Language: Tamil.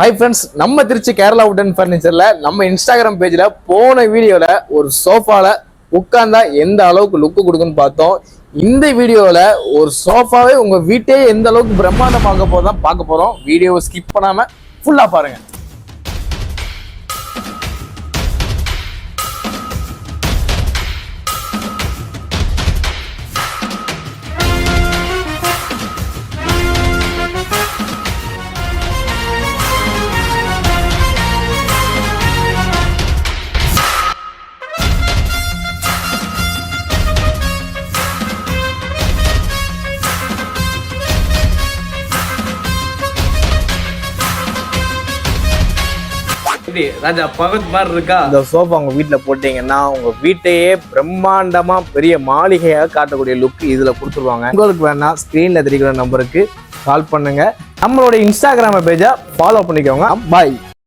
ஹாய் ஃப்ரெண்ட்ஸ், நம்ம திருச்சி கேரளா வுடன் ஃபர்னிச்சர்ல நம்ம இன்ஸ்டாகிராம் பேஜ்ல போன வீடியோல ஒரு சோஃபால உட்கார்ந்தா எந்த அளவுக்கு லுக்கு கொடுக்குன்னு பார்த்தோம். இந்த வீடியோல ஒரு சோஃபாவே உங்க வீட்டையே எந்த அளவுக்கு பிரம்மாண்டமாக போதான் பார்க்க போறோம். வீடியோவை ஸ்கிப் பண்ணாம ஃபுல்லா பாருங்க. ராஜா பகத் மாதிரி இருக்கா? இந்த சோஃபா உங்க வீட்டுல போட்டீங்கன்னா உங்க வீட்டையே பிரம்மாண்டமா பெரிய மாளிகையாக காட்டக்கூடிய லுக் இதுல கொடுத்துருவாங்க. உங்களுக்கு வேணா ஸ்கிரீன்ல தெரிகிற நம்பருக்கு கால் பண்ணுங்க. நம்மளோட இன்ஸ்டாகிராம் பேஜை ஃபாலோ பண்ணிக்கோங்க. பாய்.